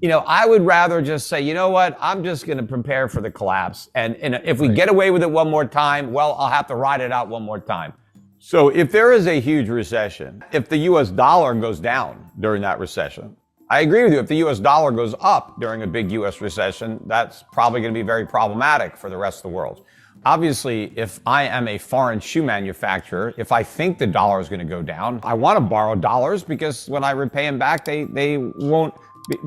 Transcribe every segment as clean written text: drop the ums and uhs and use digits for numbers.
I would rather just say, you know what, I'm just going to prepare for the collapse. And if we get away with it one more time, well, I'll have to ride it out one more time. So if there is a huge recession, if the US dollar goes down during that recession, I agree with you. If the US dollar goes up during a big US recession, that's probably going to be very problematic for the rest of the world. Obviously, if I am a foreign shoe manufacturer, if I think the dollar is going to go down, I want to borrow dollars because when I repay them back, they won't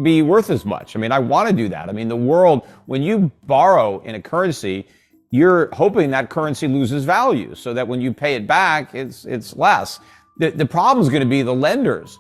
be worth as much. I mean, I want to do that. I mean, the world, when you borrow in a currency, you're hoping that currency loses value so that when you pay it back, it's less. The problem is going to be the lenders.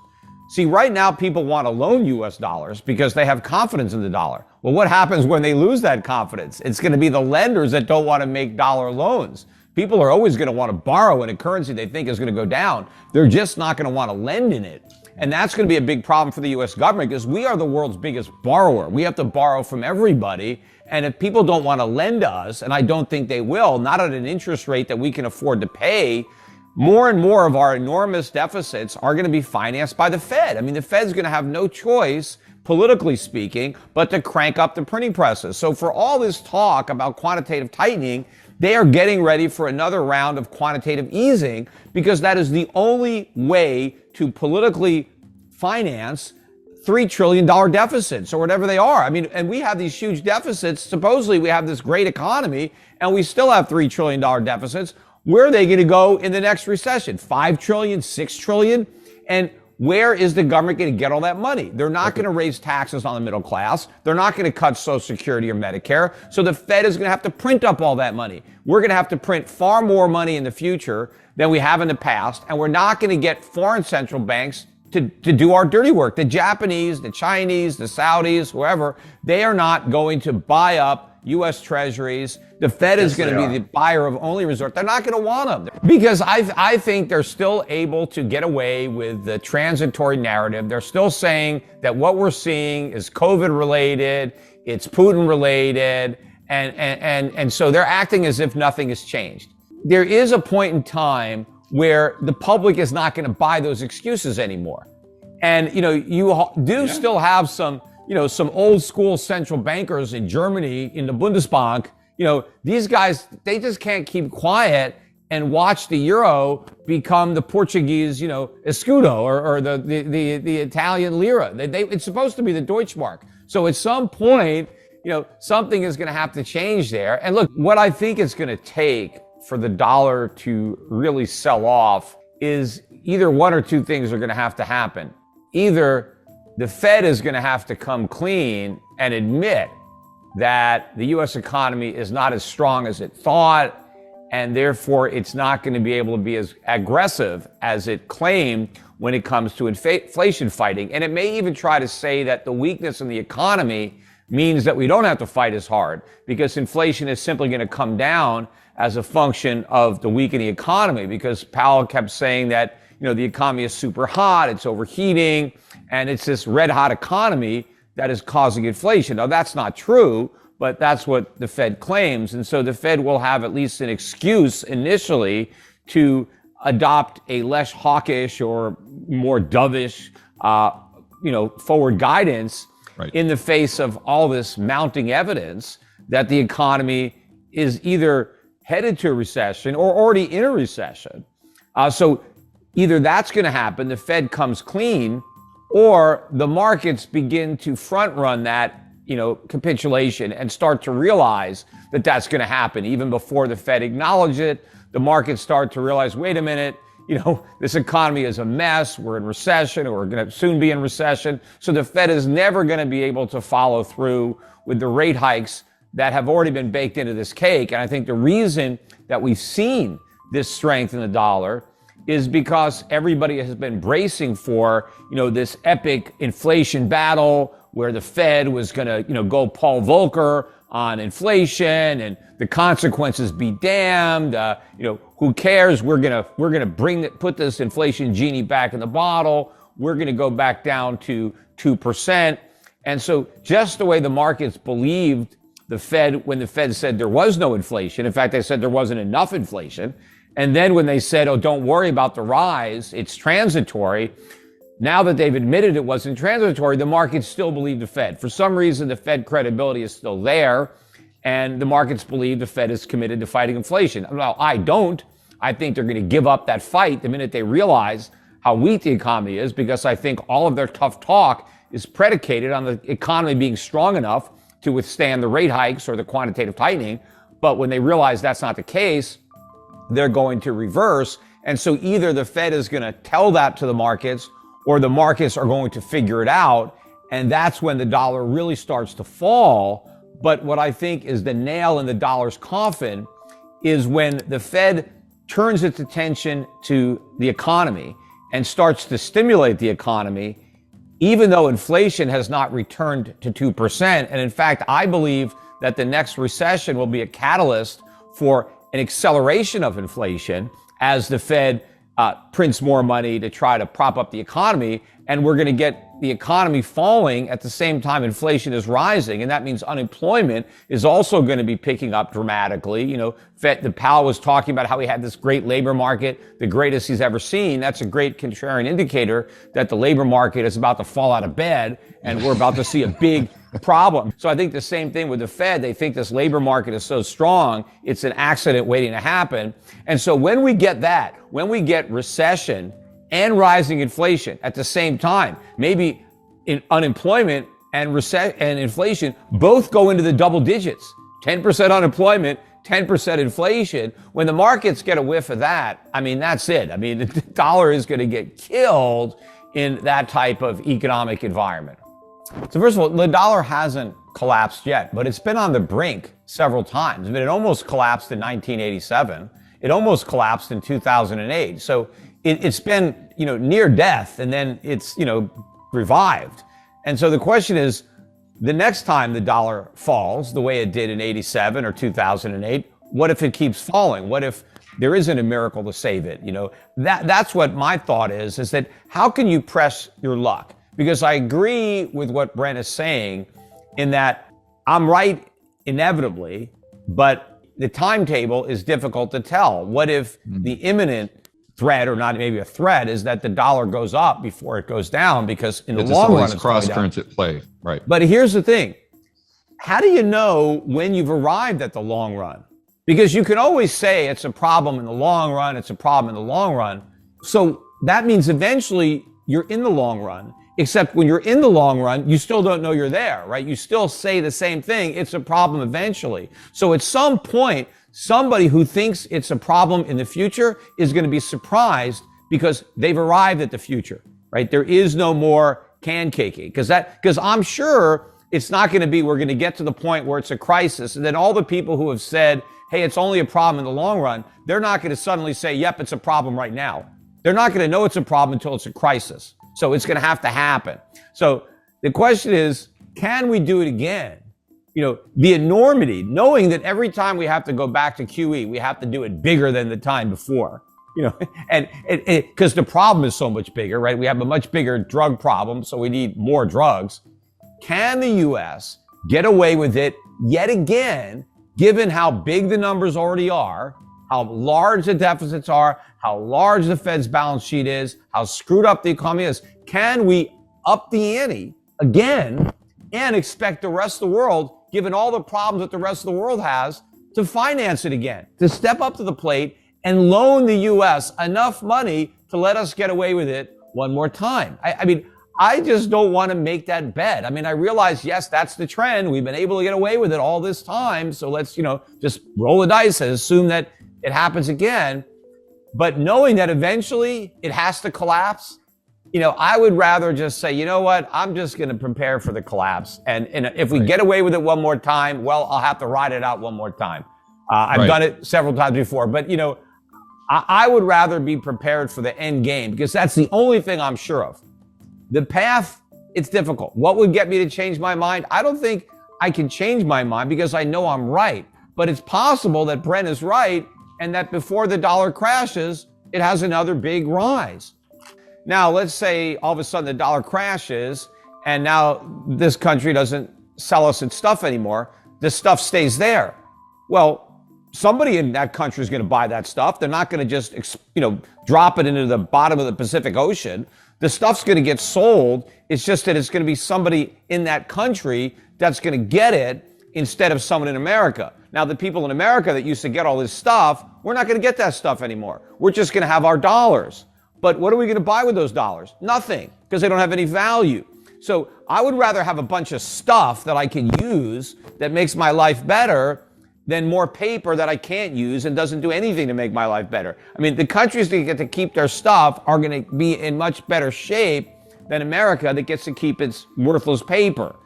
See, right now, people want to loan US dollars because they have confidence in the dollar. Well, what happens when they lose that confidence? It's going to be the lenders that don't want to make dollar loans. People are always going to want to borrow in a currency they think is going to go down. They're just not going to want to lend in it. And that's going to be a big problem for the US government because we are the world's biggest borrower. We have to borrow from everybody. And if people don't want to lend to us, and I don't think they will, not at an interest rate that we can afford to pay, more and more of our enormous deficits are going to be financed by the Fed. I mean, the Fed's going to have no choice, politically speaking, but to crank up the printing presses. So for all this talk about quantitative tightening, they are getting ready for another round of quantitative easing because that is the only way to politically finance $3 trillion deficits or whatever they are. I mean, and we have these huge deficits. Supposedly we have this great economy and we still have $3 trillion deficits. Where are they going to go in the next recession? 5 trillion, 6 trillion? And where is the government going to get all that money? They're not going to raise taxes on the middle class. They're not going to cut Social Security or Medicare. So the Fed is going to have to print up all that money. We're going to have to print far more money in the future than we have in the past. And we're not going to get foreign central banks to do our dirty work. The Japanese, the Chinese, the Saudis, whoever, they are not going to buy up U.S. treasuries. The Fed is going to be the buyer of only resort. They're not going to want them because I think they're still able to get away with the transitory narrative. They're still saying that what we're seeing is COVID related, it's Putin related, and so they're acting as if nothing has changed. There is a point in time where the public is not going to buy those excuses anymore. And, you do still have some old school central bankers in Germany in the Bundesbank. These guys, they just can't keep quiet and watch the euro become the Portuguese, escudo or the Italian lira. It's supposed to be the Deutschmark. So at some point, something is going to have to change there. And look, what I think it's going to take for the dollar to really sell off is either one or two things are going to have to happen. Either the Fed is going to have to come clean and admit that the U.S. economy is not as strong as it thought, and therefore it's not going to be able to be as aggressive as it claimed when it comes to inflation fighting. And it may even try to say that the weakness in the economy means that we don't have to fight as hard because inflation is simply going to come down as a function of the weakening economy, because Powell kept saying that, the economy is super hot, it's overheating, and it's this red hot economy that is causing inflation. Now, that's not true, but that's what the Fed claims. And so the Fed will have at least an excuse initially to adopt a less hawkish or more dovish, forward guidance in the face of all this mounting evidence that the economy is either headed to a recession or already in a recession. So either that's going to happen, the Fed comes clean, or the markets begin to front run that, capitulation and start to realize that that's going to happen. Even before the Fed acknowledge it, the markets start to realize, wait a minute, this economy is a mess. We're in recession, or we're going to soon be in recession. So the Fed is never going to be able to follow through with the rate hikes that have already been baked into this cake. And I think the reason that we've seen this strength in the dollar is because everybody has been bracing for, this epic inflation battle where the Fed was going to, go Paul Volcker on inflation and the consequences be damned. Who cares? We're going to put this inflation genie back in the bottle. We're going to go back down to 2%. And so just the way the markets believed the Fed, when the Fed said there was no inflation, in fact, they said there wasn't enough inflation. And then when they said, oh, don't worry about the rise, it's transitory, Now that they've admitted it wasn't transitory, the markets still believe the Fed. For some reason, the Fed credibility is still there, and the markets believe the Fed is committed to fighting inflation. Well, I don't. I think they're going to give up that fight the minute they realize how weak the economy is, because I think all of their tough talk is predicated on the economy being strong enough to withstand the rate hikes or the quantitative tightening. But when they realize that's not the case, they're going to reverse. And so either the Fed is going to tell that to the markets, or the markets are going to figure it out. And that's when the dollar really starts to fall. But what I think is the nail in the dollar's coffin is when the Fed turns its attention to the economy and starts to stimulate the economy, even though inflation has not returned to 2%. And in fact, I believe that the next recession will be a catalyst for an acceleration of inflation as the Fed prints more money to try to prop up the economy. And we're going to get the economy falling at the same time inflation is rising. And that means unemployment is also going to be picking up dramatically. You know, the Powell was talking about how he had this great labor market, the greatest he's ever seen. That's a great contrarian indicator that the labor market is about to fall out of bed and we're about to see a big problem. So I think the same thing with the Fed. They think this labor market is so strong, it's an accident waiting to happen. And so when we get that, when we get recession and rising inflation at the same time, maybe unemployment and inflation both go into the double digits, 10% unemployment, 10% inflation. When the markets get a whiff of that, I mean, that's it. I mean, the dollar is going to get killed in that type of economic environment. So first of all, the dollar hasn't collapsed yet, but it's been on the brink several times. I mean, it almost collapsed in 1987. It almost collapsed in 2008. So it's been, near death, and then it's, revived. And so the question is, the next time the dollar falls the way it did in 87 or 2008, what if it keeps falling? What if there isn't a miracle to save it? That's what my thought is that how can you press your luck? Because I agree with what Brent is saying in that I'm right inevitably, but the timetable is difficult to tell. What if the imminent threat, or not maybe a threat, is that the dollar goes up before it goes down, because in the long run, it's cross currents at play, right? But here's the thing. How do you know when you've arrived at the long run? Because you can always say it's a problem in the long run, it's a problem in the long run. So that means eventually you're in the long run, except when you're in the long run, you still don't know you're there, right? You still say the same thing. It's a problem eventually. So at some point, somebody who thinks it's a problem in the future is going to be surprised because they've arrived at the future, right? There is no more can caking, because I'm sure it's not going to be, we're going to get to the point where it's a crisis. And then all the people who have said, hey, it's only a problem in the long run, they're not going to suddenly say, yep, it's a problem right now. They're not going to know it's a problem until it's a crisis. So it's going to have to happen. So the question is, can we do it again? The enormity, knowing that every time we have to go back to QE, we have to do it bigger than the time before, and because the problem is so much bigger, right? We have a much bigger drug problem, so we need more drugs. Can the U.S. get away with it yet again, given how big the numbers already are, how large the deficits are, how large the Fed's balance sheet is, how screwed up the economy is? Can we up the ante again and expect the rest of the world, given all the problems that the rest of the world has, to finance it again, to step up to the plate and loan the U.S. enough money to let us get away with it one more time? I just don't want to make that bet. I realize, yes, that's the trend. We've been able to get away with it all this time. So let's, just roll the dice and assume that it happens again. But knowing that eventually it has to collapse, I would rather just say, you know what, I'm just going to prepare for the collapse. And if we get away with it one more time, well, I'll have to ride it out one more time. I've done it several times before. But, I would rather be prepared for the end game, because that's the only thing I'm sure of. The path, it's difficult. What would get me to change my mind? I don't think I can change my mind, because I know I'm right. But it's possible that Brent is right, and that before the dollar crashes, it has another big rise. Now, let's say all of a sudden the dollar crashes and now this country doesn't sell us its stuff anymore. The stuff stays there. Well, somebody in that country is going to buy that stuff. They're not going to just, drop it into the bottom of the Pacific Ocean. The stuff's going to get sold. It's just that it's going to be somebody in that country that's going to get it instead of someone in America. Now, the people in America that used to get all this stuff, we're not going to get that stuff anymore. We're just going to have our dollars. But what are we going to buy with those dollars? Nothing, because they don't have any value. So I would rather have a bunch of stuff that I can use that makes my life better than more paper that I can't use and doesn't do anything to make my life better. I mean, the countries that get to keep their stuff are going to be in much better shape than America that gets to keep its worthless paper.